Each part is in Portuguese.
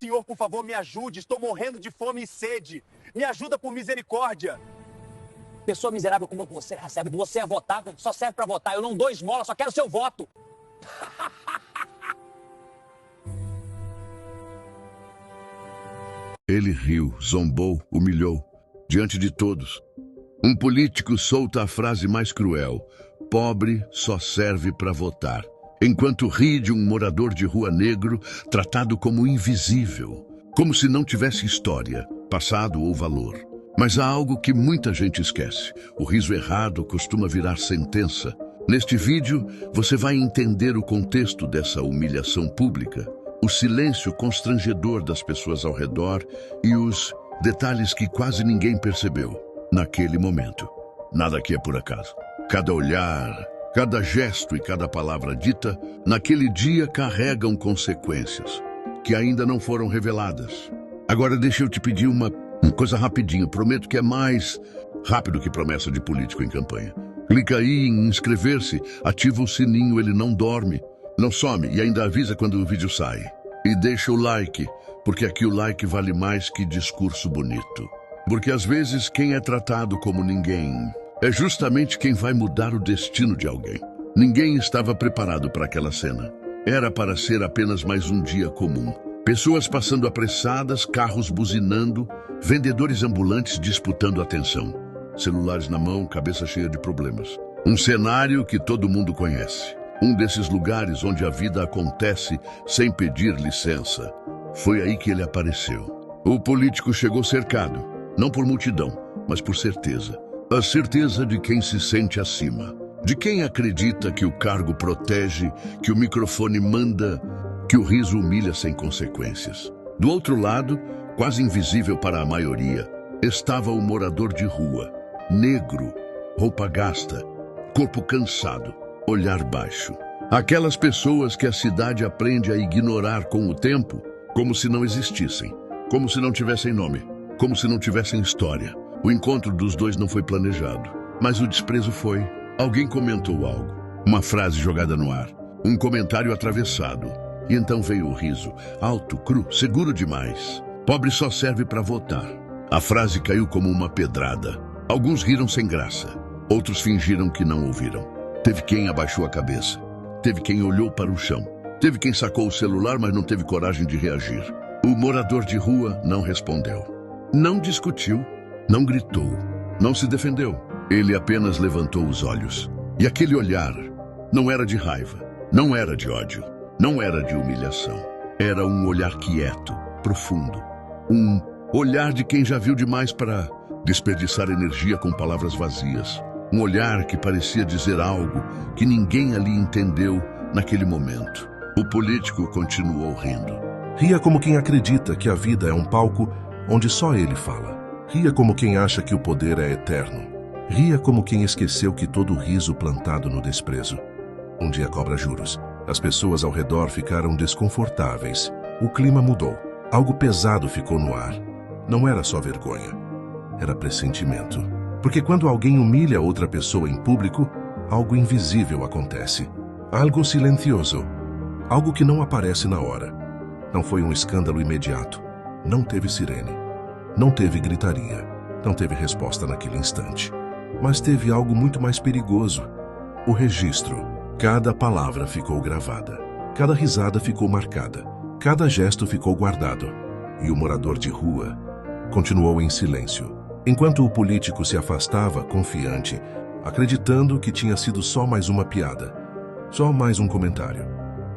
senhor, por favor, me ajude. Estou morrendo de fome e sede. Me ajuda por misericórdia. Pessoa miserável como você recebe, você é votável, só serve pra votar. Eu não dou esmola, só quero seu voto. Ele riu, zombou, humilhou, diante de todos. Um político solta a frase mais cruel: pobre só serve para votar. Enquanto ri de um morador de rua negro tratado como invisível, como se não tivesse história, passado ou valor. Mas há algo que muita gente esquece. O riso errado costuma virar sentença. Neste vídeo, você vai entender o contexto dessa humilhação pública, o silêncio constrangedor das pessoas ao redor e os detalhes que quase ninguém percebeu naquele momento. Nada aqui é por acaso. Cada olhar, cada gesto e cada palavra dita naquele dia carregam consequências que ainda não foram reveladas. Agora deixa eu te pedir uma coisa rapidinho. Prometo que é mais rápido que promessa de político em campanha. Clica aí em inscrever-se, ativa o sininho, ele não dorme, não some e ainda avisa quando o vídeo sai. E deixa o like, porque aqui o like vale mais que discurso bonito. Porque às vezes quem é tratado como ninguém é justamente quem vai mudar o destino de alguém. Ninguém estava preparado para aquela cena. Era para ser apenas mais um dia comum. Pessoas passando apressadas, carros buzinando, vendedores ambulantes disputando atenção. Celulares na mão, cabeça cheia de problemas. Um cenário que todo mundo conhece. Um desses lugares onde a vida acontece sem pedir licença. Foi aí que ele apareceu. O político chegou cercado, não por multidão, mas por certeza. A certeza de quem se sente acima. De quem acredita que o cargo protege, que o microfone manda, que o riso humilha sem consequências. Do outro lado, quase invisível para a maioria, estava o morador de rua. Negro, roupa gasta, corpo cansado, olhar baixo. Aquelas pessoas que a cidade aprende a ignorar com o tempo, como se não existissem, como se não tivessem nome, como se não tivessem história. O encontro dos dois não foi planejado, mas o desprezo foi. Alguém comentou algo, uma frase jogada no ar, um comentário atravessado. E então veio o riso, alto, cru, seguro demais. Pobre só serve para votar. A frase caiu como uma pedrada. Alguns riram sem graça, outros fingiram que não ouviram. Teve quem abaixou a cabeça, teve quem olhou para o chão, teve quem sacou o celular, mas não teve coragem de reagir. O morador de rua não respondeu, não discutiu, não gritou, não se defendeu. Ele apenas levantou os olhos. E aquele olhar não era de raiva, não era de ódio, não era de humilhação. Era um olhar quieto, profundo. Um olhar de quem já viu demais para desperdiçar energia com palavras vazias. Um olhar que parecia dizer algo que ninguém ali entendeu naquele momento. O político continuou rindo. Ria como quem acredita que a vida é um palco onde só ele fala. Ria como quem acha que o poder é eterno. Ria como quem esqueceu que todo riso plantado no desprezo um dia cobra juros. As pessoas ao redor ficaram desconfortáveis. O clima mudou. Algo pesado ficou no ar. Não era só vergonha. Era pressentimento. Porque quando alguém humilha outra pessoa em público, algo invisível acontece. Algo silencioso. Algo que não aparece na hora. Não foi um escândalo imediato. Não teve sirene. Não teve gritaria. Não teve resposta naquele instante. Mas teve algo muito mais perigoso. O registro. Cada palavra ficou gravada. Cada risada ficou marcada. Cada gesto ficou guardado. E o morador de rua continuou em silêncio, enquanto o político se afastava, confiante, acreditando que tinha sido só mais uma piada, só mais um comentário,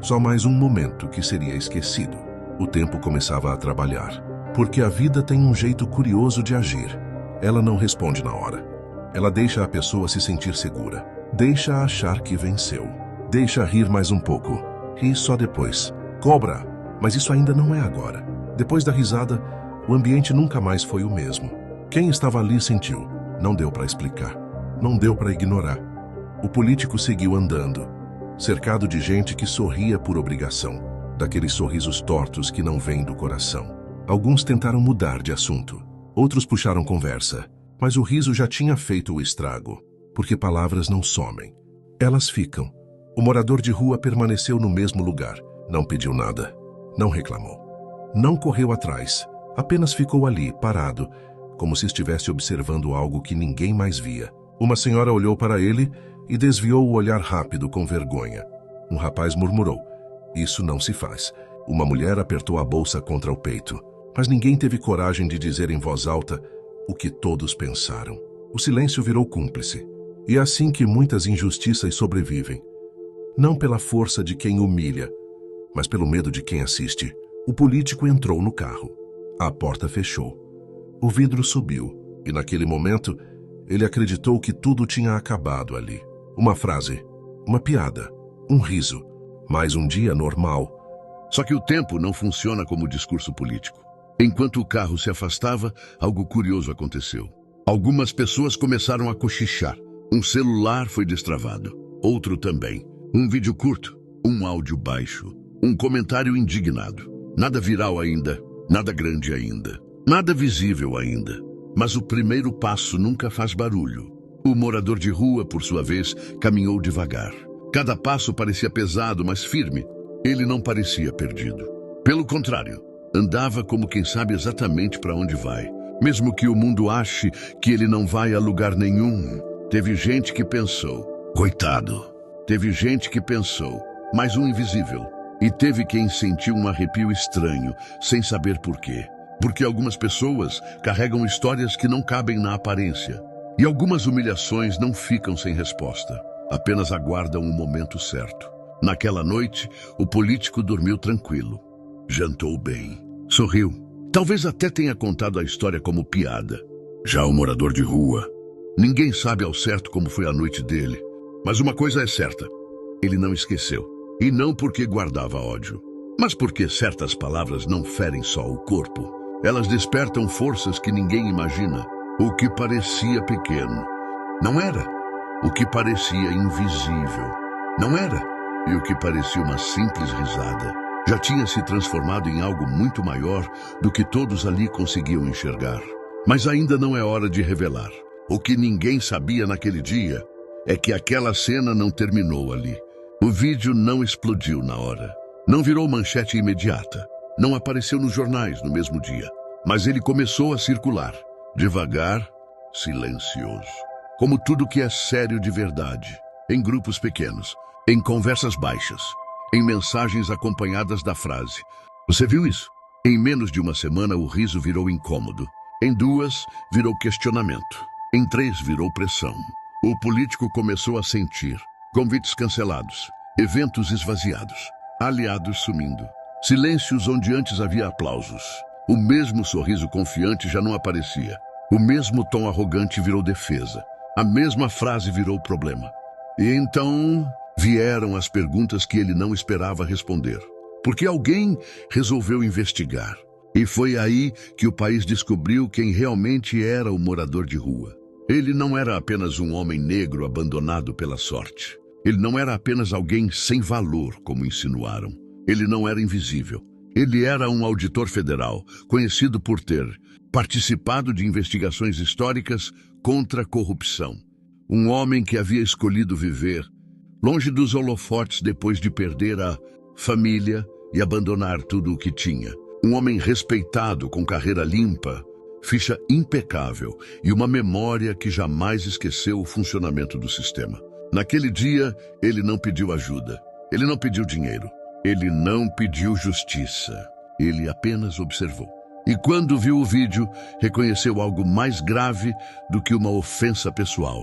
só mais um momento que seria esquecido. O tempo começava a trabalhar, porque a vida tem um jeito curioso de agir. Ela não responde na hora. Ela deixa a pessoa se sentir segura, deixa achar que venceu, deixa rir mais um pouco, ri só depois, cobra, mas isso ainda não é agora. Depois da risada, o ambiente nunca mais foi o mesmo. Quem estava ali sentiu. Não deu para explicar. Não deu para ignorar. O político seguiu andando, cercado de gente que sorria por obrigação, daqueles sorrisos tortos que não vêm do coração. Alguns tentaram mudar de assunto. Outros puxaram conversa. Mas o riso já tinha feito o estrago, porque palavras não somem. Elas ficam. O morador de rua permaneceu no mesmo lugar. Não pediu nada. Não reclamou. Não correu atrás, apenas ficou ali, parado, como se estivesse observando algo que ninguém mais via. Uma senhora olhou para ele e desviou o olhar rápido com vergonha. Um rapaz murmurou: "Isso não se faz." Uma mulher apertou a bolsa contra o peito, mas ninguém teve coragem de dizer em voz alta o que todos pensaram. O silêncio virou cúmplice. E é assim que muitas injustiças sobrevivem. Não pela força de quem humilha, mas pelo medo de quem assiste. O político entrou no carro. A porta fechou. O vidro subiu, e naquele momento, ele acreditou que tudo tinha acabado ali. Uma frase, uma piada, um riso, mais um dia normal. Só que o tempo não funciona como discurso político. Enquanto o carro se afastava, algo curioso aconteceu. Algumas pessoas começaram a cochichar. Um celular foi destravado. Outro também. Um vídeo curto. Um áudio baixo. Um comentário indignado. Nada viral ainda. Nada grande ainda. Nada visível ainda. Mas o primeiro passo nunca faz barulho. O morador de rua, por sua vez, caminhou devagar. Cada passo parecia pesado, mas firme. Ele não parecia perdido. Pelo contrário, andava como quem sabe exatamente para onde vai. Mesmo que o mundo ache que ele não vai a lugar nenhum. Teve gente que pensou: coitado. Teve gente que pensou: mais um invisível. E teve quem sentiu um arrepio estranho, sem saber por quê. Porque algumas pessoas carregam histórias que não cabem na aparência. E algumas humilhações não ficam sem resposta. Apenas aguardam o momento certo. Naquela noite, o político dormiu tranquilo. Jantou bem. Sorriu. Talvez até tenha contado a história como piada. Já o morador de rua, ninguém sabe ao certo como foi a noite dele. Mas uma coisa é certa: ele não esqueceu. E não porque guardava ódio, mas porque certas palavras não ferem só o corpo. Elas despertam forças que ninguém imagina. O que parecia pequeno não era. O que parecia invisível não era. E o que parecia uma simples risada já tinha se transformado em algo muito maior do que todos ali conseguiam enxergar. Mas ainda não é hora de revelar. O que ninguém sabia naquele dia é que aquela cena não terminou ali. O vídeo não explodiu na hora. Não virou manchete imediata. Não apareceu nos jornais no mesmo dia. Mas ele começou a circular. Devagar, silencioso. Como tudo que é sério de verdade. Em grupos pequenos. Em conversas baixas. Em mensagens acompanhadas da frase: "Você viu isso?" Em menos de uma semana, o riso virou incômodo. Em 2, virou questionamento. Em 3, virou pressão. O político começou a sentir convites cancelados, eventos esvaziados, aliados sumindo, silêncios onde antes havia aplausos. O mesmo sorriso confiante já não aparecia. O mesmo tom arrogante virou defesa. A mesma frase virou problema. E então vieram as perguntas que ele não esperava responder. Porque alguém resolveu investigar. E foi aí que o país descobriu quem realmente era o morador de rua. Ele não era apenas um homem negro abandonado pela sorte. Ele não era apenas alguém sem valor, como insinuaram. Ele não era invisível. Ele era um auditor federal, conhecido por ter participado de investigações históricas contra a corrupção. Um homem que havia escolhido viver longe dos holofotes depois de perder a família e abandonar tudo o que tinha. Um homem respeitado, com carreira limpa, ficha impecável e uma memória que jamais esqueceu o funcionamento do sistema. Naquele dia, ele não pediu ajuda. Ele não pediu dinheiro. Ele não pediu justiça. Ele apenas observou. E quando viu o vídeo, reconheceu algo mais grave do que uma ofensa pessoal.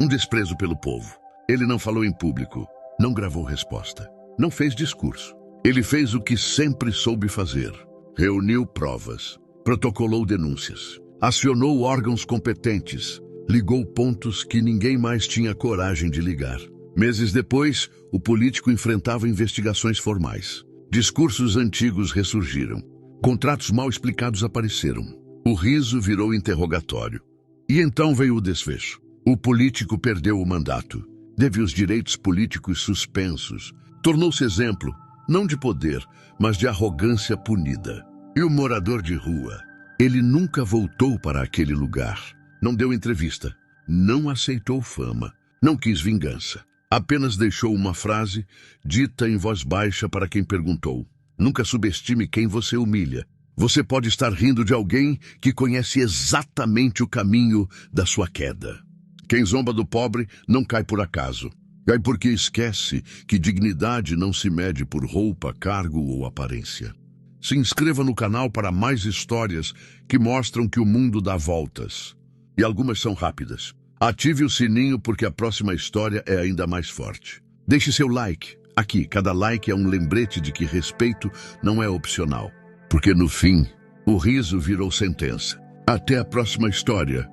Um desprezo pelo povo. Ele não falou em público. Não gravou resposta. Não fez discurso. Ele fez o que sempre soube fazer. Reuniu provas. Protocolou denúncias. Acionou órgãos competentes. Ligou pontos que ninguém mais tinha coragem de ligar. Meses depois, o político enfrentava investigações formais. Discursos antigos ressurgiram. Contratos mal explicados apareceram. O riso virou interrogatório. E então veio o desfecho. O político perdeu o mandato. Teve os direitos políticos suspensos. Tornou-se exemplo, não de poder, mas de arrogância punida. E o morador de rua? Ele nunca voltou para aquele lugar. Não deu entrevista. Não aceitou fama. Não quis vingança. Apenas deixou uma frase, dita em voz baixa para quem perguntou: Nunca subestime quem você humilha. Você pode estar rindo de alguém que conhece exatamente o caminho da sua queda. Quem zomba do pobre não cai por acaso. Cai porque esquece que dignidade não se mede por roupa, cargo ou aparência. Se inscreva no canal para mais histórias que mostram que o mundo dá voltas. E algumas são rápidas. Ative o sininho porque a próxima história é ainda mais forte. Deixe seu like. Aqui, cada like é um lembrete de que respeito não é opcional. Porque no fim, o riso virou sentença. Até a próxima história.